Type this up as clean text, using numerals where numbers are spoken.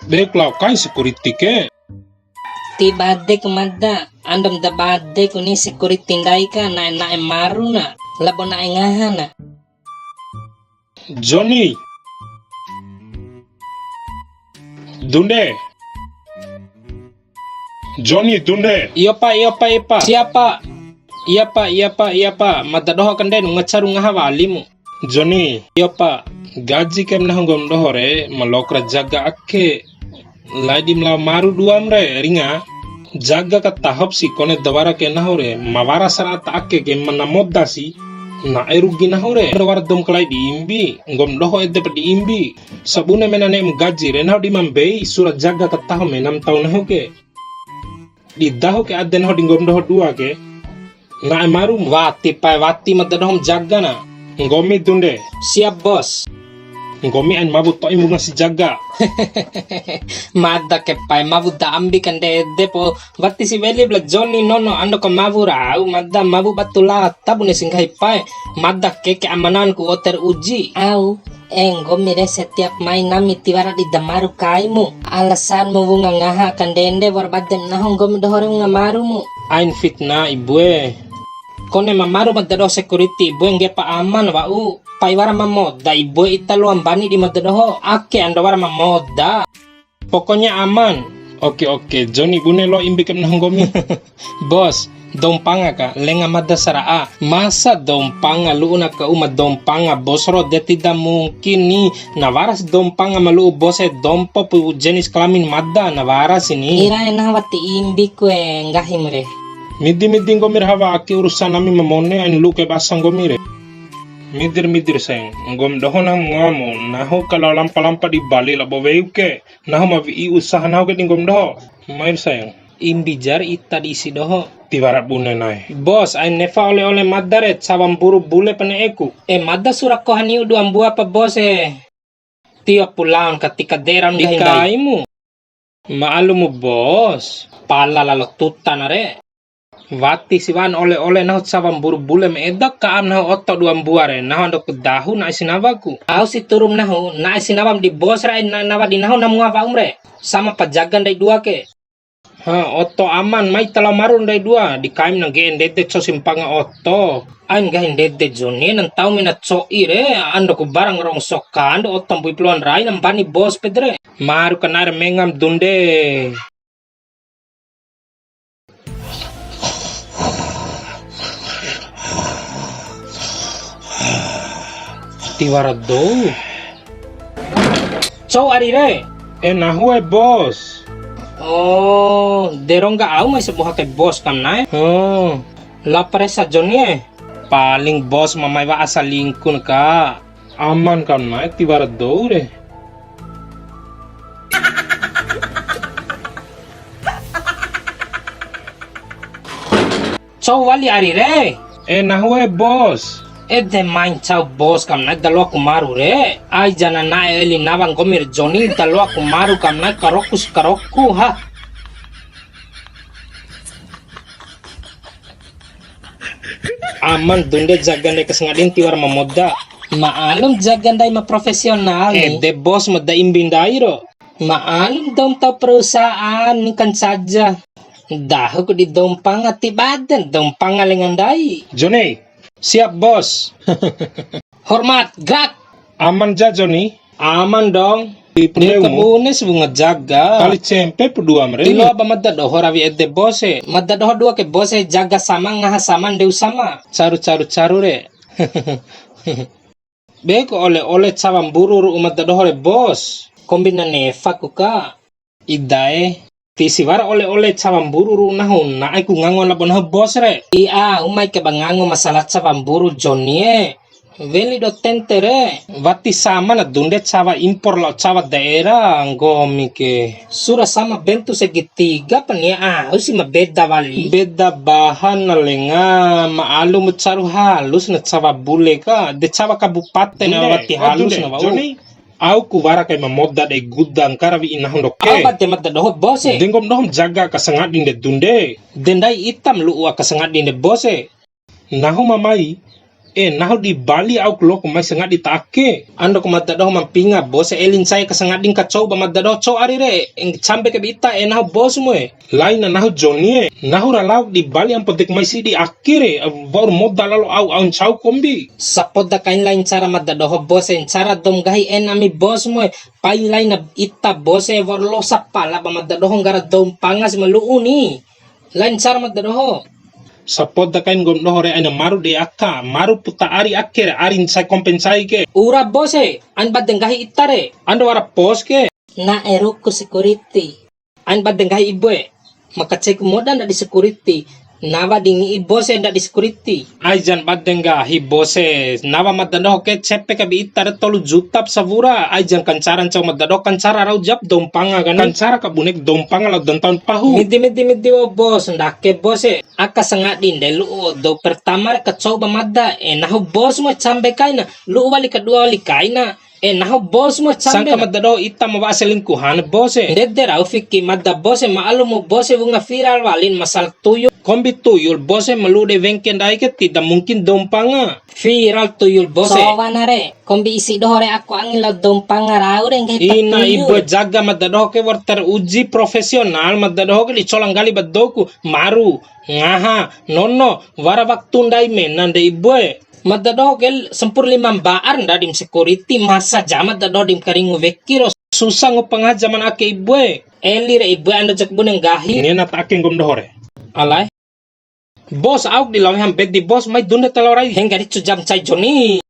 Baiklah, kai security ke? Ti badde kumada, andam da badde kuni security ndai ka na maru na, labo na ngahana. Johnny. Dunde. Johnny Dunde. Iya pak. Siapa? Iya pak. Mada doho kanden ngacaru ngahawalimu. Johnny. Iya pak. Gaji kem nahongom dohore malokra jaga akke. Laidi mla maru duam re ringa. Jaga ka tahap si kone dawara ke nahore mawara sarata akke ke manamodda si. Na erugi nahore dawara dom kalai di imbi. Ngom doho edde di imbi. Sabune menane gaji re nahodi mambei surat jaga ka tahap menam tahun nahoke. Di daho ke aden ho dingom doho dua ke. Na maru Wati mada dohom jaga na. ngomi Dunde. Siap bos. Ngomi an mabu to imunga si jaga. Mada ke pai mabu da ambi kande depo wati si veli bla Johnny nono ando ko mabu rau mada mabu batula tabune singkai pai mada ke amanan ku oter uji au ngomi re setiap main nami tiwara di damaru kaimu alasan mu bunga ngaha kandende war badem nahong gomi dohore ngamaru mu Ain fitnah ibue. kone mamaru madado security ibu yang gepa aman wau pai wara mamoda ibu italo ambani di madado ake anda wara mamoda Pokoknya aman. Oke, Johnny bune lo imbi kem nahonggomi. bos dompanga ka lenga mada saraa masa dompanga luuna ka uma dompanga bosro de tidak mungkin ni nawaras dompanga malu bose dompo pu jenis kelamin mada nawaras ini ira ena wati imbi kue ngahimre Midi ngomir hawa aki urusan nami mamone ain lu ke basang gomire. Midir sayang. Ngom doho na ngamo naho kalau lampa di bali labo weuke. Naho mavi i usaha naho ke ngom doho. Mair sayang. imbi jar ita di isi doho Tibarat bune nai. bos ain nefa oleh madaret sawam buru bule pene eku madda surak ko haniu duam bua pa bose tiap pulang ketika deram dikaimu maalumu bos pala lalo tutan are wati siwan oleh naho sawam buru bule me edak ka am naho otto duam buare naho andok dahu na isinawaku au si turum naho na isinawam di bos ra na nawa di naho namu apa umre sama pajagan dai dua ke otto aman mai tala marun dai dua di kaim nang gen dede so simpanga otto ain gahin dede Johnny nan tau mina coi re ando ku barang rong sokan do otto bui pluan rai nam bani bos pedre maru kanar mengam Dunde tiwara do cow ari re Nahue bos. oh derong ga au mai sebuah ke bos kam nai la presa Johnny paling bos mamai wa asal lingkun ka Aman kan nai tibarat do re. cow wali ari re Nahue bos. de main cow bos kam nai dalo aku maru re ai jana na eli nawang gomir Johnny dalo aku maru kam nai karoku ha aman Dunde jagandai kesengadin tiwar mamoda maalum jagandai ma profesional de bos mada imbindai ro maalum dom tau perusahaan ni kan saja dahu ku di dompang ati badan dompang alengandai Johnny. Siap bos. hormat gak Aman ja Johnny. aman dong Pneu. kebunes bunga jaga Kali cempe pedua mere. tilo ba madda doho rawi edde bose madda doho dua ke bose jaga sama ngaha sama deu sama caru re beko oleh cawam bururu madda doho re bos kombina nefa kuka idae tisiwara oleh cawam bururu nahun na aku ngangon labon ha bos re iya umai ke bangango masalah cawam buru Johnny veli do tentere wati sama na Dunde cawa impor lo cawa daerah ngomi ke sura sama bentuk segitiga penia usi mabeda wali beda bahan na lenga maalu caru halus na cawa bule ka de cawa kabupaten na wati halus na wau Johnny. Au ku wara kay mamodda de gudang karawi inahon doke. apa de madda doho bose Dengom dohom jaga kasangat din de Dunde. dendai hitam lu kasengat di bose Naho mamai. naho di Bali au lo kumai sengat di take. Ando ko madado mampinga bose elin saya kasangat ding kacau ba madado cow ari re sampai ke bita naho bos mo Lain na naho Johnny naho ralau di Bali ang potek mai si di akhir baru modal lo au chau kombi. Sapod da kain lain cara madado bose cara dom gahi enami bos mo pai lain na ita bose warlo sa pala ba madado gara dom pangas maluuni. Lain cara madado Sapod da kain gom hore ana maru de akka maru puta ari akhir arin sai kompensai ke. ura bose an badeng gahi itare Ando wara pos ke. na eruku security an badeng gahi ibu makacek moda ndak di security nawa dingi bose ndak di security Aijan badenga hi bose nawa madado ke cepe ke bi itar tolu jutap savura aijan kancaran cau madado kancara rau jap dompanga kan kancara ka bunek dompanga lo tahun pahu. midi wo bos ndak ke bose aka sangat din delu do pertama ka coba madda nahu bos mo sampai kaina lu wali kedua wali kaina nahu bos mo sampai Sangka madado ita mawa selingkuhan bose. Dede rau fikki madda bose maalumu bose bunga viral walin masal tuyul Kombi tuyul bose melude vengken dai ke tidak mungkin dompanga. viral tuyul bose Sowanare, kombi isi dohore aku angin la dompang ngarau deng Ina ibu jaga madado ke war teruji profesional madado ke dicolang gali badoku maru ngaha nono wara waktu ndai menande ibu madda gel sempur limam baar ndadim security masa jamat dado dim karingu vekiro susah ngupangah zaman ake ibu eli re ibu ando jak buneng gahi ini nat ake ngom dohore. alai Bos auk di laweham bet di bos mai dunde telorai. hengga di jam cai joni